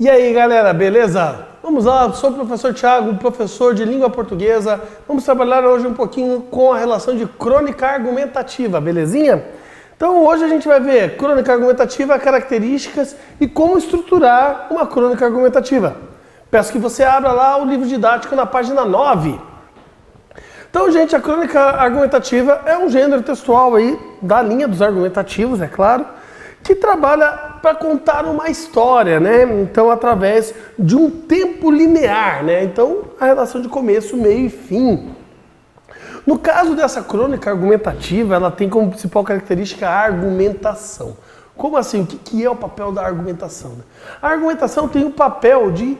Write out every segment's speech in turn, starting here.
E aí galera, beleza? Vamos lá, sou o professor Thiago, professor de língua portuguesa. Vamos trabalhar hoje um pouquinho com a relação de crônica argumentativa, belezinha? Então hoje a gente vai ver crônica argumentativa, características e como estruturar uma crônica argumentativa. Peço que você abra lá o livro didático na página 9. Então, gente, a crônica argumentativa é um gênero textual aí da linha dos argumentativos, é claro, que trabalha para contar uma história, né? Então, através de um tempo linear, né? Então, a relação de começo, meio e fim. No caso dessa crônica argumentativa, ela tem como principal característica a argumentação. Como assim? O que é o papel da argumentação? A argumentação tem o papel de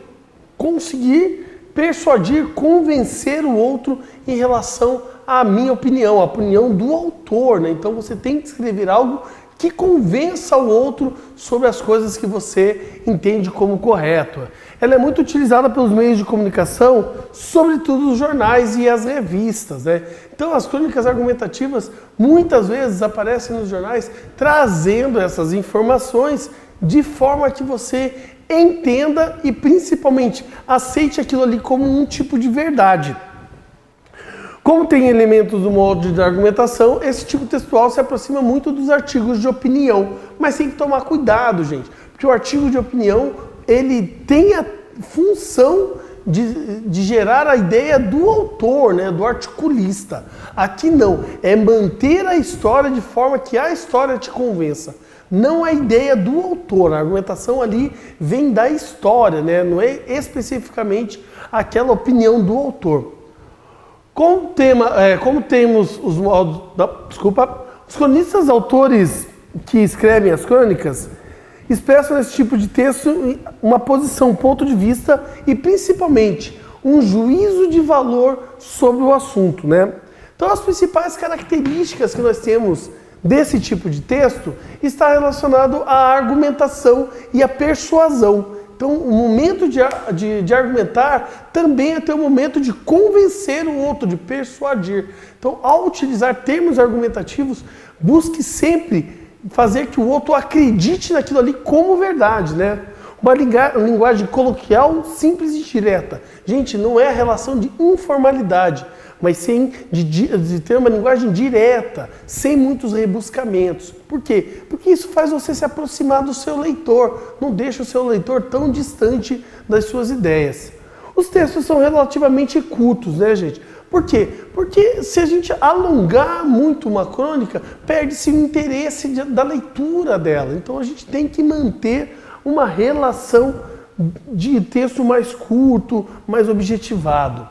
conseguir persuadir, convencer o outro em relação à minha opinião, a opinião do autor, né? Então, você tem que escrever algo que convença o outro sobre as coisas que você entende como correto. Ela é muito utilizada pelos meios de comunicação, sobretudo os jornais e as revistas, né? Então as crônicas argumentativas muitas vezes aparecem nos jornais trazendo essas informações de forma que você entenda e principalmente aceite aquilo ali como um tipo de verdade. Como tem elementos do modo de argumentação, esse tipo textual se aproxima muito dos artigos de opinião. Mas tem que tomar cuidado, gente, porque o artigo de opinião, ele tem a função de gerar a ideia do autor, né, do articulista. Aqui não, é manter a história de forma que a história te convença. Não a ideia do autor, a argumentação ali vem da história, né, não é especificamente aquela opinião do autor. Como temos os modos... os cronistas autores que escrevem as crônicas expressam nesse tipo de texto uma posição, um ponto de vista e principalmente um juízo de valor sobre o assunto, né? Então as principais características que nós temos desse tipo de texto está relacionado à argumentação e à persuasão. Então, o momento de argumentar também é ter o momento de convencer o outro, de persuadir. Então, ao utilizar termos argumentativos, busque sempre fazer que o outro acredite naquilo ali como verdade, né? Uma linguagem coloquial, simples e direta. Gente, não é a relação de informalidade, mas sim de ter uma linguagem direta, sem muitos rebuscamentos. Por quê? Porque isso faz você se aproximar do seu leitor, não deixa o seu leitor tão distante das suas ideias. Os textos são relativamente curtos, né, gente? Por quê? Porque se a gente alongar muito uma crônica, perde-se o interesse da leitura dela. Então a gente tem que manter uma relação de texto mais curto, mais objetivado.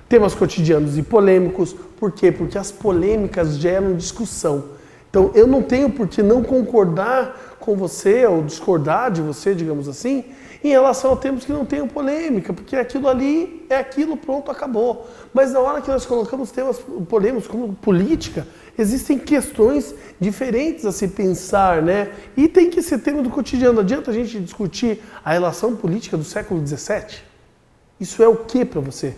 Temas cotidianos e polêmicos. Por quê? Porque as polêmicas geram discussão. Então, eu não tenho por que não concordar com você ou discordar de você, digamos assim, em relação a temas que não tenham polêmica, porque aquilo ali é aquilo, pronto, acabou. Mas na hora que nós colocamos temas polêmicos como política, existem questões diferentes a se pensar, né? E tem que ser tema do cotidiano. Não adianta a gente discutir a relação política do século XVII? Isso é o que para você?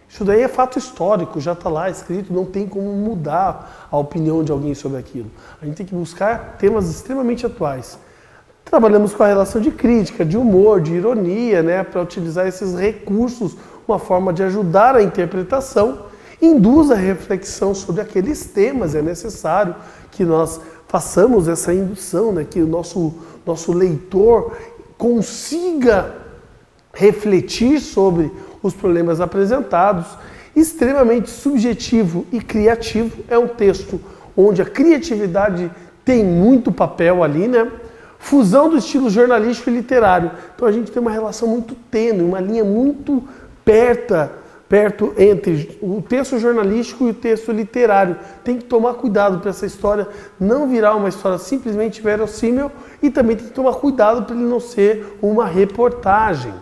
Isso daí é fato histórico, já está lá escrito, não tem como mudar a opinião de alguém sobre aquilo. A gente tem que buscar temas extremamente atuais. Trabalhamos com a relação de crítica, de humor, de ironia, né, para utilizar esses recursos, uma forma de ajudar a interpretação, induz a reflexão sobre aqueles temas. É necessário que nós façamos essa indução, né, que o nosso leitor consiga refletir sobre os problemas apresentados. Extremamente subjetivo e criativo, é um texto onde a criatividade tem muito papel ali, né? Fusão do estilo jornalístico e literário. Então a gente tem uma relação muito tênue, uma linha muito perto entre o texto jornalístico e o texto literário. Tem que tomar cuidado para essa história não virar uma história simplesmente verossímil e também tem que tomar cuidado para ele não ser uma reportagem.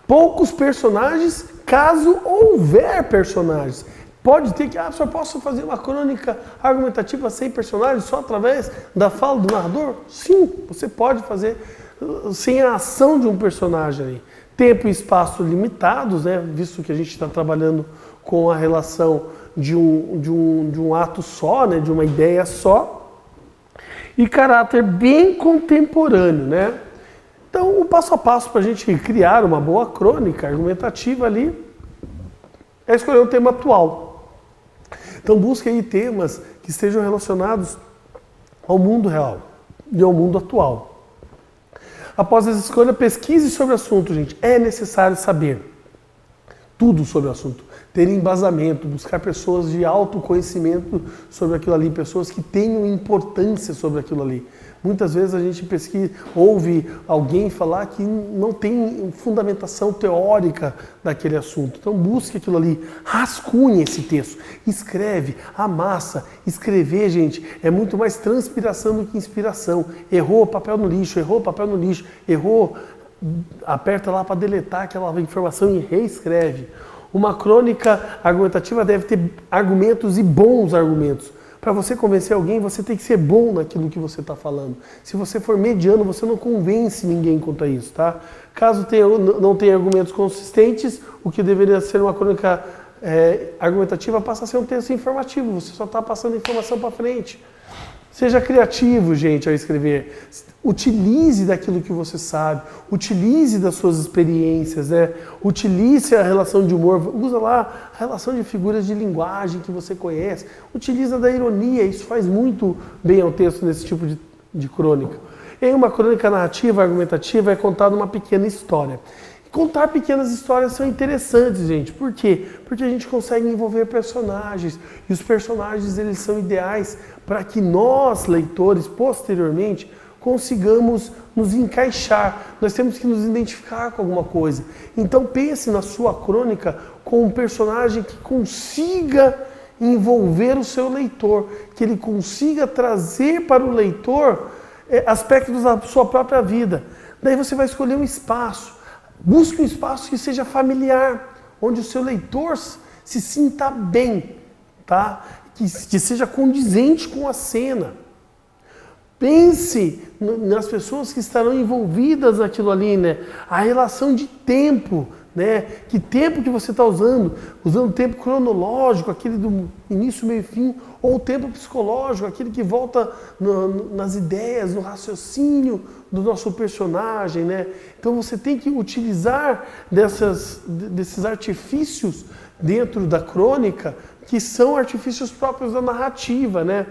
Poucos personagens, caso houver personagens. Pode ter que, só posso fazer uma crônica argumentativa sem personagens, só através da fala do narrador? Sim, você pode fazer sem a ação de um personagem aí. Tempo e espaço limitados, né? Visto que a gente está trabalhando com a relação de um ato só, né? De uma ideia só. E caráter bem contemporâneo, né? Então, o passo a passo para a gente criar uma boa crônica argumentativa ali é escolher um tema atual. Então, busque aí temas que estejam relacionados ao mundo real e ao mundo atual. Após essa escolha, pesquise sobre o assunto, gente. É necessário saber tudo sobre o assunto, ter embasamento, buscar pessoas de autoconhecimento sobre aquilo ali, pessoas que tenham importância sobre aquilo ali. Muitas vezes a gente pesquisa, ouve alguém falar que não tem fundamentação teórica daquele assunto. Então busque aquilo ali, rascunhe esse texto, escreve, amassa. Escrever, gente, é muito mais transpiração do que inspiração. Errou, papel no lixo, errou, papel no lixo, errou, aperta lá para deletar aquela informação e reescreve. Uma crônica argumentativa deve ter argumentos e bons argumentos. Para você convencer alguém, você tem que ser bom naquilo que você está falando. Se você for mediano, você não convence ninguém quanto a isso, tá? Caso não tenha argumentos consistentes, o que deveria ser uma crônica argumentativa passa a ser um texto informativo. Você só está passando informação para frente. Seja criativo, gente, ao escrever. Utilize daquilo que você sabe. Utilize das suas experiências, né? Utilize a relação de humor. Usa lá a relação de figuras de linguagem que você conhece. Utiliza da ironia. Isso faz muito bem ao texto nesse tipo de crônica. Em uma crônica narrativa, argumentativa, é contada uma pequena história. Contar pequenas histórias são interessantes, gente. Por quê? Porque a gente consegue envolver personagens. E os personagens, eles são ideais para que nós, leitores, posteriormente, consigamos nos encaixar. Nós temos que nos identificar com alguma coisa. Então pense na sua crônica com um personagem que consiga envolver o seu leitor, que ele consiga trazer para o leitor aspectos da sua própria vida. Daí você vai escolher um espaço. Busque um espaço que seja familiar, onde o seu leitor se sinta bem, tá? Que seja condizente com a cena. Pense nas pessoas que estarão envolvidas naquilo ali, né? A relação de tempo, né? Que tempo que você está usando? Usando tempo cronológico, aquele do início, meio e fim, ou o tempo psicológico, aquele que volta nas ideias, no raciocínio do nosso personagem, né? Então você tem que utilizar desses artifícios dentro da crônica, que são artifícios próprios da narrativa, né?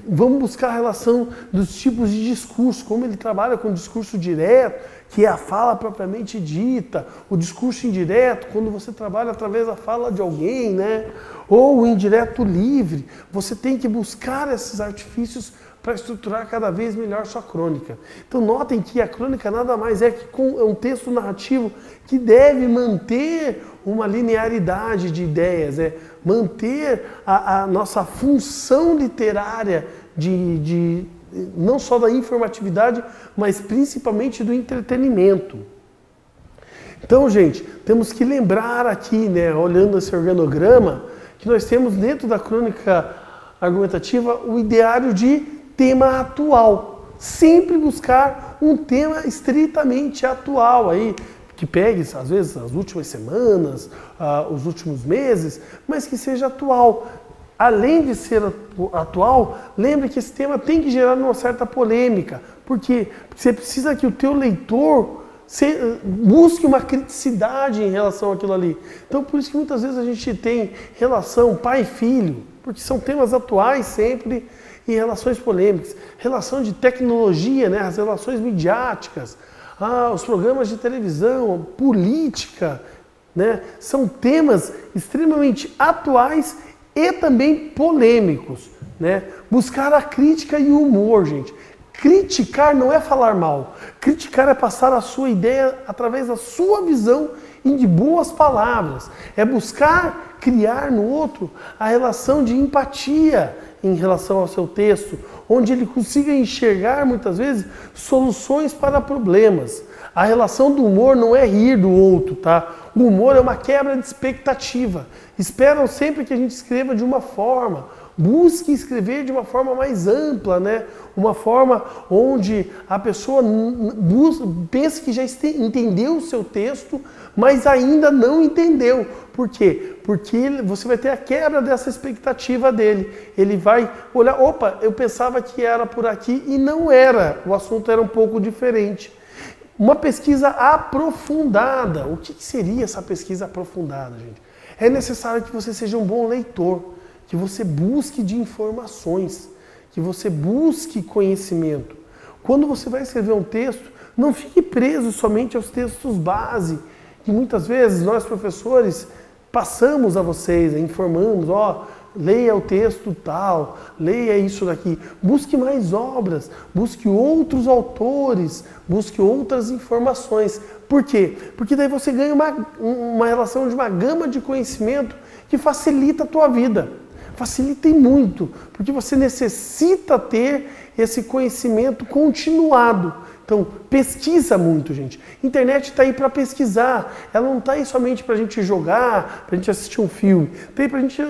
Vamos buscar a relação dos tipos de discurso, como ele trabalha com o discurso direto, que é a fala propriamente dita, o discurso indireto, quando você trabalha através da fala de alguém, né? Ou o indireto livre. Você tem que buscar esses artifícios para estruturar cada vez melhor sua crônica. Então notem que a crônica nada mais é que um texto narrativo que deve manter uma linearidade de ideias, manter a nossa função literária não só da informatividade, mas principalmente do entretenimento. Então, gente, temos que lembrar aqui, né, olhando esse organograma, que nós temos dentro da crônica argumentativa o ideário de tema atual. Sempre buscar um tema estritamente atual aí, que pegue, às vezes, as últimas semanas, os últimos meses, mas que seja atual. Além de ser atual, lembre que esse tema tem que gerar uma certa polêmica. Por quê? Porque você precisa que o teu leitor busque uma criticidade em relação àquilo ali. Então, por isso que muitas vezes a gente tem relação pai e filho, porque são temas atuais sempre, e relações polêmicas. Relação de tecnologia, né? As relações midiáticas, os programas de televisão, política, né? São temas extremamente atuais e também polêmicos, né? Buscar a crítica e o humor, gente. Criticar não é falar mal. Criticar é passar a sua ideia através da sua visão e de boas palavras. É buscar criar no outro a relação de empatia em relação ao seu texto, onde ele consiga enxergar, muitas vezes, soluções para problemas. A relação do humor não é rir do outro, tá? O humor é uma quebra de expectativa. Esperam sempre que a gente escreva de uma forma. Busque escrever de uma forma mais ampla, né? Uma forma onde a pessoa pense que já entendeu o seu texto, mas ainda não entendeu. Por quê? Porque você vai ter a quebra dessa expectativa dele. Ele vai olhar, opa, eu pensava que era por aqui e não era. O assunto era um pouco diferente. Uma pesquisa aprofundada. O que seria essa pesquisa aprofundada, gente? É necessário que você seja um bom leitor, que você busque de informações, que você busque conhecimento. Quando você vai escrever um texto, não fique preso somente aos textos base, que muitas vezes nós professores passamos a vocês, informamos, leia o texto tal, leia isso daqui. Busque mais obras, busque outros autores, busque outras informações. Por quê? Porque daí você ganha uma relação de uma gama de conhecimento que facilita a tua vida. Facilita e muito, porque você necessita ter esse conhecimento continuado. Então, pesquisa muito, gente. Internet está aí para pesquisar. Ela não está aí somente para a gente jogar, para a gente assistir um filme. Tem para a gente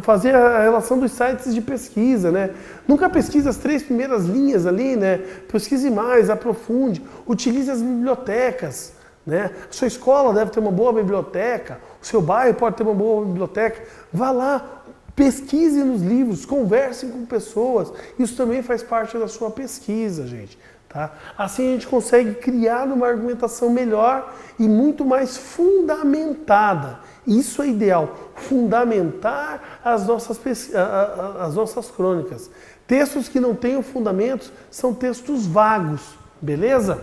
fazer a relação dos sites de pesquisa, né? Nunca pesquise as 3 primeiras linhas ali, né? Pesquise mais, aprofunde. Utilize as bibliotecas, né? A sua escola deve ter uma boa biblioteca. O seu bairro pode ter uma boa biblioteca. Vá lá, pesquise nos livros, converse com pessoas. Isso também faz parte da sua pesquisa, gente. Tá? Assim a gente consegue criar uma argumentação melhor e muito mais fundamentada. Isso é ideal, fundamentar as nossas crônicas. Textos que não tenham fundamentos são textos vagos, beleza?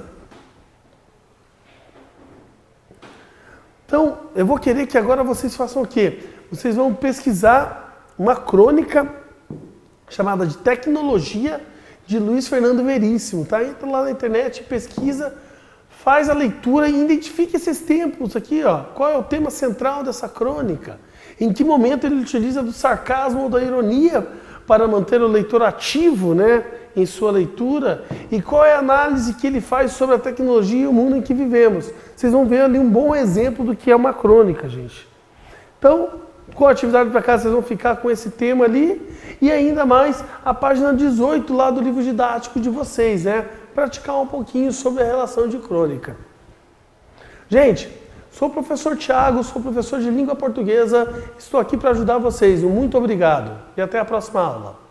Então, eu vou querer que agora vocês façam o quê? Vocês vão pesquisar uma crônica chamada de Tecnologia de Luiz Fernando Veríssimo, tá? Entra lá na internet, pesquisa, faz a leitura e identifique esses tempos aqui, ó. Qual é o tema central dessa crônica? Em que momento ele utiliza do sarcasmo ou da ironia para manter o leitor ativo, né, em sua leitura? E qual é a análise que ele faz sobre a tecnologia e o mundo em que vivemos? Vocês vão ver ali um bom exemplo do que é uma crônica, gente. Então, com a atividade para casa, vocês vão ficar com esse tema ali e ainda mais a página 18 lá do livro didático de vocês, né? Praticar um pouquinho sobre a relação de crônica. Gente, sou o professor Thiago, sou professor de língua portuguesa, estou aqui para ajudar vocês. Muito obrigado e até a próxima aula.